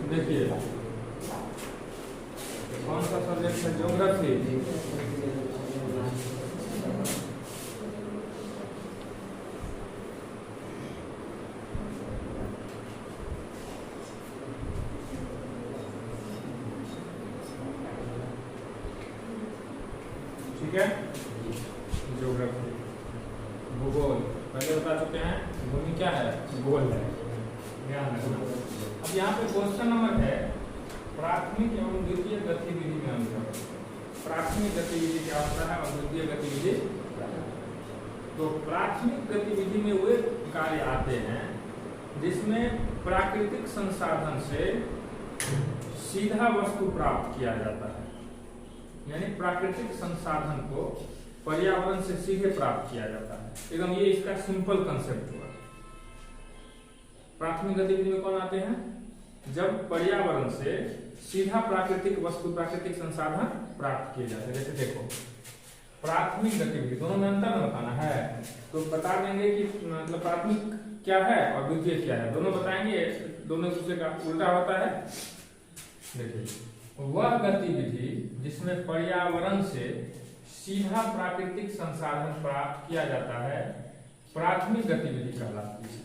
देखिए कौन सा सब्जेक्ट है, ज्योग्राफी। ठीक है, ज्योग्राफी, भूगोल पहले बता चुके हैं। भूमि क्या है, गोल है, ध्यान रखना। अब यहाँ पे क्वेश्चन नंबर है प्राथमिक एवं द्वितीय गतिविधि में अंतर। प्राथमिक गतिविधि क्या होता है और द्वितीय गतिविधि। तो प्राथमिक गतिविधि में वे कार्य आते हैं जिसमें प्राकृतिक संसाधन से सीधा वस्तु प्राप्त किया जाता है, यानी प्राकृतिक संसाधन को पर्यावरण से सीधे प्राप्त किया जाता है। एकदम ये इसका सिंपल कंसेप्ट हुआ। प्राथमिक गतिविधि में कौन आते हैं, जब पर्यावरण से सीधा प्राकृतिक वस्तु, प्राकृतिक संसाधन प्राप्त किए जाते हैं। जैसे देखो प्राथमिक गतिविधि, दोनों में अंतर बताना है तो बता देंगे कि मतलब प्राथमिक क्या है और द्वितीय क्या है, दोनों बताएंगे। दोनों दूसरे का उल्टा होता है। देखिए वह गतिविधि जिसमें पर्यावरण से सीधा प्राकृतिक संसाधन प्राप्त किया जाता है प्राथमिक गतिविधि कहलाती है।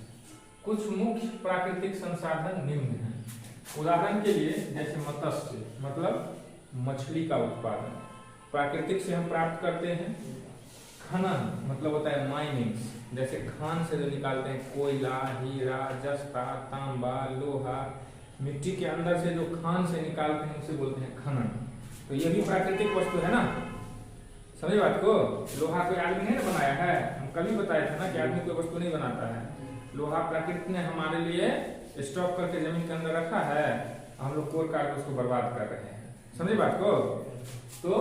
कुछ मुख्य प्राकृतिक संसाधन निम्न हैं। उदाहरण के लिए जैसे मत्स्य मतलब मछली का उत्पादन प्राकृतिक से हम प्राप्त करते हैं। खनन मतलब होता है माइनिंग, जैसे खान से जो निकालते हैं कोयला, हीरा, जस्ता, तांबा, लोहा, मिट्टी के अंदर से जो खान से निकालते हैं उसे बोलते हैं खनन। तो ये भी प्राकृतिक वस्तु है ना, समझ बात को। लोहा कोई आदमी नहीं ना बनाया है, हम कल ही बताए थे ना कि आदमी कोई वस्तु नहीं बनाता है। लोहा प्रकृति ने हमारे लिए स्टॉक करके जमीन के अंदर रखा है, हम लोग कोर काट उसको बर्बाद कर रहे हैं, समझे बात को। तो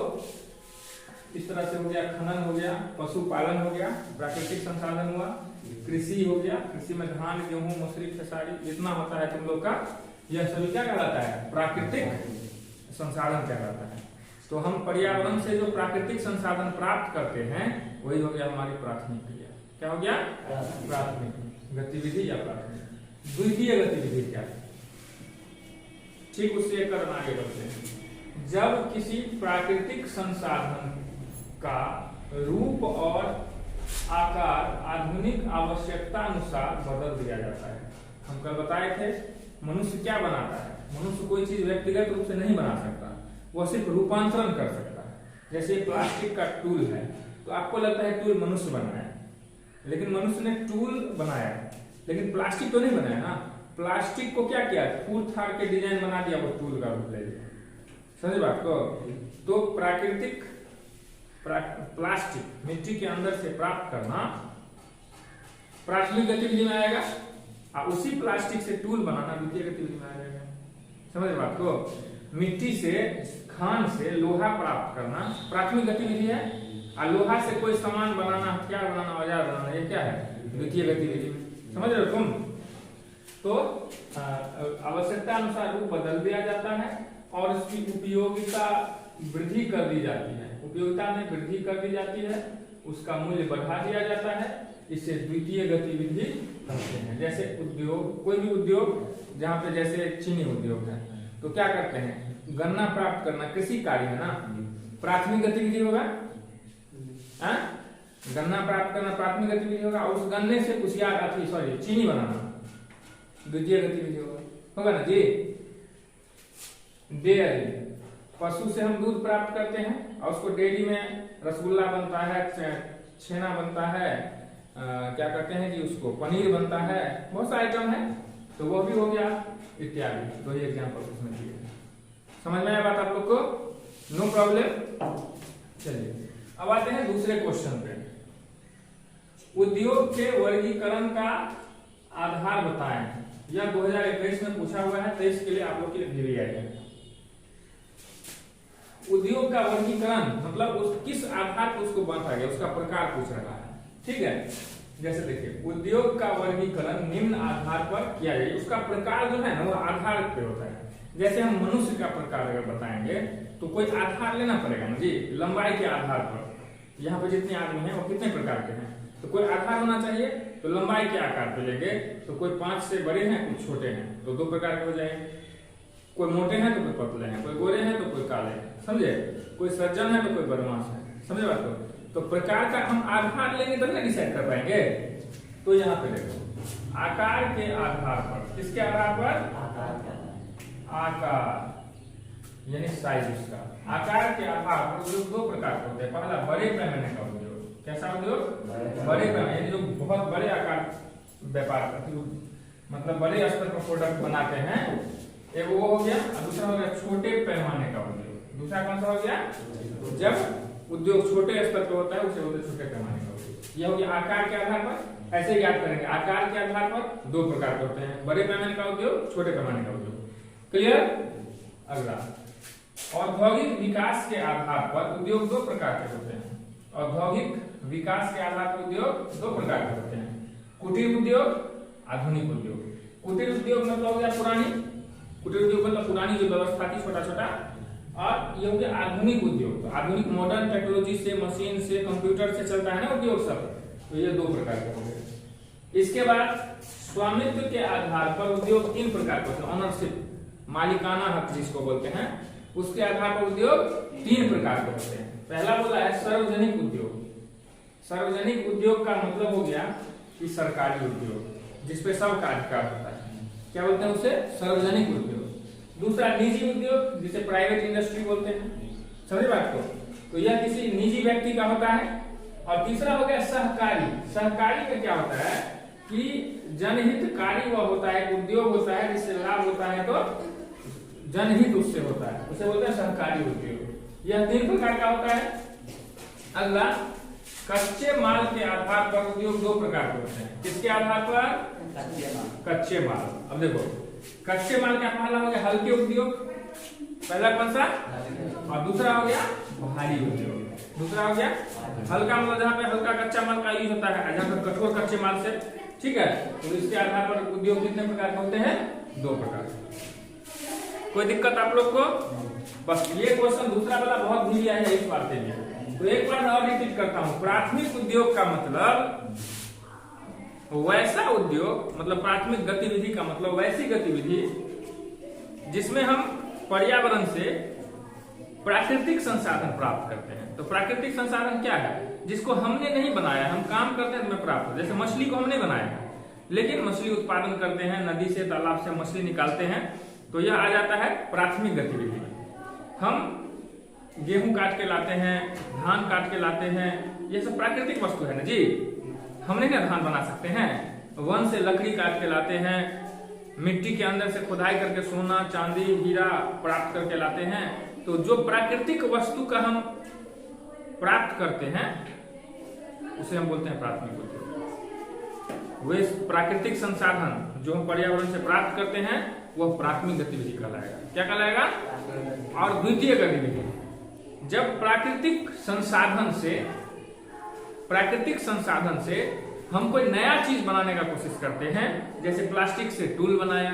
इस तरह से हो गया खनन, हो गया पशुपालन, हो गया प्राकृतिक संसाधन हुआ, कृषि हो गया, कृषि में धान, गेहूं, मसूरी, खेसारी इतना होता है तुम लोग का, यह सभी क्या कहलाता है, प्राकृतिक संसाधन कहलाता है। तो हम पर्यावरण से जो प्राकृतिक संसाधन प्राप्त करते हैं वही हो गया हमारी प्राथमिक क्रिया। क्या हो गया, प्राथमिक गतिविधि या प्राथमिक। द्वितीय गतिविधि क्या है, ठीक उससे एक कदम आगे बढ़ते हैं। जब किसी प्राकृतिक संसाधन का रूप और आकार आधुनिक आवश्यकता अनुसार बदल दिया जाता है। हम कल बताए थे मनुष्य क्या बनाता है, मनुष्य कोई चीज व्यक्तिगत रूप से नहीं बना सकता, वह सिर्फ रूपांतरण कर सकता है। जैसे प्लास्टिक का टूल है तो आपको लगता है टूल मनुष्य बनाया, लेकिन मनुष्य ने टूल बनाया लेकिन प्लास्टिक तो नहीं बनाया ना। प्लास्टिक को क्या किया, फूट फाड़ के डिजाइन बना दिया, वो टूल का रूप ले लिया, समझे बात को। तो प्राकृतिक प्लास्टिक मिट्टी के अंदर से प्राप्त करना प्राथमिक गतिविधि में आएगा, और उसी प्लास्टिक से टूल बनाना द्वितीय गतिविधि में आ जाएगा, समझ बात को। मिट्टी से, खान से लोहा प्राप्त करना प्राथमिक गतिविधि है, और लोहा से कोई सामान बनाना, हथियार बनाना, औजार बनाना, ये क्या है, द्वितीय गतिविधि। समझ रहे हो तुम। तो आवश्यकता अनुसार रूप बदल दिया जाता है और इसकी उपयोगिता वृद्धि कर दी जाती है, उपयोगिता में वृद्धि कर दी जाती है, उसका मूल्य बढ़ा दिया जाता है, इससे द्वितीय गतिविधि करते हैं। जैसे उद्योग, कोई भी उद्योग जहाँ पे जैसे चीनी उद्योग है तो क्या करते हैं, गन्ना प्राप्त करना कृषि कार्य है ना, प्राथमिक गतिविधि होगा। गन्ना प्राप्त करना प्राथमिक गतिविधि होगा, और उस गन्ने से कुशियार चीनी बनाना द्वितीय गतिविधि होगा ना जी। डेयरी, पशु से हम दूध प्राप्त करते हैं और उसको डेयरी में रसगुल्ला बनता है, छेना बनता है, क्या करते हैं कि उसको पनीर बनता है, बहुत सारे आइटम है, तो वो भी हो गया इत्यादि। दो एग्जाम्पल उसमें दिए, समझ में आया बात आप लोग को, नो प्रॉब्लम। चलिए अब आते हैं दूसरे क्वेश्चन पे। उद्योग के वर्गीकरण का आधार बताएं। यह 2021 में पूछा हुआ है, 23 के लिए आप लोग के लिए दिया है। उद्योग का वर्गीकरण मतलब उस किस आधार पर उसको बांटा गया, उसका प्रकार पूछ रहा है, ठीक है। जैसे देखिए उद्योग का वर्गीकरण निम्न आधार पर किया जाए, उसका प्रकार जो है ना वो आधार पे होता है। जैसे हम मनुष्य का प्रकार अगर बताएंगे तो कोई आधार लेना पड़ेगा ना जी, लंबाई के आधार पर। यहाँ पे जितने आदमी हैं वो कितने प्रकार के हैं, तो कोई आधार होना चाहिए, तो लंबाई के आकार पे लेंगे तो कोई 5 से बड़े हैं, कुछ छोटे हैं, तो 2 प्रकार के हो जाएंगे, कोई मोटे हैं तो कोई पतले हैं, कोई गोरे हैं तो कोई काले हैं, समझे? कोई सज्जन है तो कोई बदमाश है, समझे बात को? तो प्रकार का हम आधार लेंगे तब ना डिसाइड कर पाएंगे। तो यहाँ पे देखो, आकार के आधार पर, किसके आधार पर? आकार यानी साइज उसका। आकार के आधार पर उद्योग दो प्रकार के होते हैं। पहला बड़े पैमाने का उद्योग। कैसा उद्योग? बड़े पैमाने, यानी जो बहुत बड़े आकार व्यापार करते, मतलब बड़े स्तर पर प्रोडक्ट बनाते हैं, एक वो हो गया। और दूसरा हो गया छोटे पैमाने का उद्योग। दूसरा कौन सा हो गया? जब उद्योग छोटे स्तर पर होता है उसे बोलते छोटे पैमाने का उद्योग। यह हो गया आकार के आधार पर। ऐसे याद करेंगे, आकार के आधार पर दो प्रकार के होते हैं, बड़े पैमाने का उद्योग, छोटे पैमाने का उद्योग। क्लियर? अगला, औद्योगिक विकास के आधार पर उद्योग दो प्रकार के होते हैं। औद्योगिक विकास के आधार पर उद्योग दो प्रकार के होते हैं, कुटीर उद्योग, आधुनिक उद्योग। कुटीर उद्योग मतलब हो गया पुरानी, कुटीर उद्योग मतलब पुरानी जो व्यवस्था थी छोटा छोटा, और ये हो गया आधुनिक उद्योग। तो आधुनिक मॉडर्न टेक्नोलॉजी से, मशीन से, कंप्यूटर से चलता है ना उद्योग सब। तो ये दो प्रकार के हो गए। इसके बाद स्वामित्व के आधार पर उद्योग तीन प्रकार के होते हैं। ऑनरशिप, मालिकाना हक जिसको बोलते हैं, उसके आधार पर उद्योग तीन प्रकार के होते हैं। पहला बोला है सार्वजनिक उद्योग। सार्वजनिक उद्योग का मतलब हो गया कि सरकारी उद्योग जिसपे सब कार्य होता है, क्या बोलते हैं उसे? सार्वजनिक उद्योग। दूसरा निजी उद्योग जिसे प्राइवेट इंडस्ट्री बोलते हैं, समझे बात को? तो यह किसी निजी व्यक्ति का होता है। और तीसरा हो गया सहकारी। सहकारी में क्या होता है कि जनहितकारी वह होता है, उद्योग होता है जिससे लाभ होता है तो जनहित उससे होता है, उसे बोलते हैं सहकारी उद्योग। यह तीन प्रकार का होता है। अगला, कच्चे माल के आधार पर उद्योग दो प्रकार के होते हैं। किसके आधार पर? कच्चे माल। अब देखो, कच्चे माल का पहला हो गया हल्के उद्योग, पहला कौन सा? और दूसरा हो गया भारी उद्योग। दूसरा हो गया हल्का, मतलब जहाँ पे हल्का कच्चा माल का यूज होता है, जहाँ पे कठोर कच्चे माल से, ठीक है? तो इसके आधार पर उद्योग कितने प्रकार के होते हैं? दो प्रकार। कोई दिक्कत आप लोग को? बस ये क्वेश्चन दूसरा वाला बहुत भी आया है इस बार से भी। तो एक बार और रिपीट करता हूँ, प्राथमिक उद्योग का मतलब वैसा उद्योग, मतलब प्राथमिक गतिविधि का मतलब वैसी गतिविधि जिसमें हम पर्यावरण से प्राकृतिक संसाधन प्राप्त करते हैं। तो प्राकृतिक संसाधन क्या है? जिसको हमने नहीं बनाया, हम काम करते हैं तो प्राप्त हो। जैसे मछली को हमने बनाया है, लेकिन मछली उत्पादन करते हैं, नदी से तालाब से मछली निकालते हैं, तो यह आ जाता है प्राथमिक गतिविधि। हम गेहूं काट के लाते हैं, धान काट के लाते हैं, ये सब प्राकृतिक वस्तु है ना जी। हमने क्या धान बना सकते हैं? वन से लकड़ी काट के लाते हैं, मिट्टी के अंदर से खुदाई करके सोना, चांदी, हीरा प्राप्त करके लाते हैं। तो जो प्राकृतिक वस्तु का हम प्राप्त करते हैं उसे हम बोलते हैं प्राथमिक उद्योग। वे प्राकृतिक संसाधन जो हम पर्यावरण से प्राप्त करते हैं वह प्राथमिक गतिविधि कहलाएगा। क्या कहलाएगा? और द्वितीय गतिविधि, जब प्राकृतिक संसाधन से हम कोई नया चीज बनाने का कोशिश करते हैं, जैसे प्लास्टिक से टूल बनाया,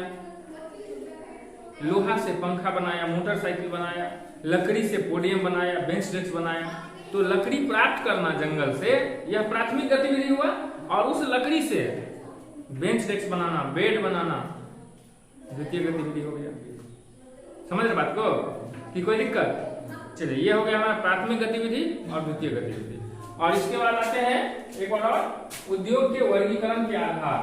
लोहा से पंखा बनाया, मोटरसाइकिल बनाया, लकड़ी से पोडियम बनाया, बेंच डेस्क बनाया, तो लकड़ी प्राप्त करना जंगल से यह प्राथमिक गतिविधि हुआ। और उस लकड़ी से बेंच डेस्क बनाना, बेड बनाना द्वितीय गतिविधि हो गया। समझ रहे बात को कि कोई दिक्कत? चलिए, ये हो गया हमारा प्राथमिक गतिविधि और द्वितीय गतिविधि। और इसके बाद आते हैं एक और, उद्योग के वर्गीकरण के आधार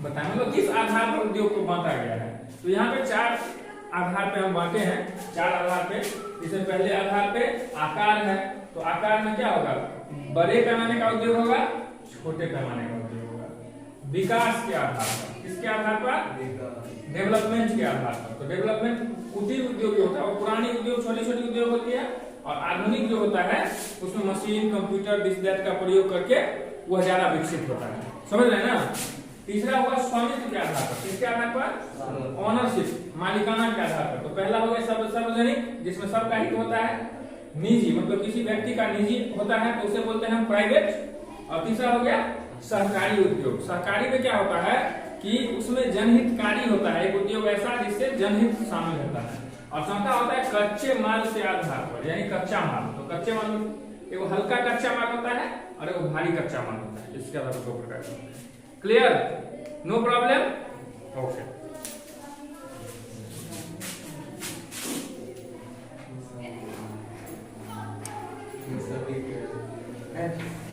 बताएं, मतलब किस आधार पर उद्योग को बांटा गया है। तो यहाँ पे चार आधार पे हम बांटे हैं, चार आधार पे। इससे पहले आधार पे आकार है, तो आकार में क्या होगा? बड़े पैमाने का उद्योग होगा, छोटे पैमाने का उद्योग होगा। विकास के आधार पर, किसके आधार पर? डेवलपमेंट के आधार पर। तो डेवलपमेंट कुटीर उद्योग होता है, और पुरानी उद्योग छोटी छोटी उद्योग होती है, और आधुनिक जो होता है उसमें मशीन, कंप्यूटर, दिस दैट का प्रयोग करके वह ज्यादा विकसित होता है। समझ रहे हैं ना? तीसरा होगा स्वामित्व के आधार पर। किसके आधार पर? ऑनरशिप, मालिकाना के आधार पर। तो पहला हो गया सार्वजनिक, जिसमें सबका हित होता है। निजी, मतलब किसी व्यक्ति का निजी होता है तो उसे बोलते हैं हम प्राइवेट। और तीसरा हो गया सहकारी उद्योग। सहकारी में क्या होता है कि उसमें जनहितकारी होता है, एक उद्योग ऐसा जिससे जनहित शामिल होता है। और चौथा होता है कच्चे माल के आधार पर, यानी कच्चा माल। तो कच्चे माल में एक हल्का कच्चा माल होता है और एक भारी कच्चा माल होता है। इसके आधार पर दो प्रकार के होते हैं। क्लियर? No problem? ओके। सभी के हैं।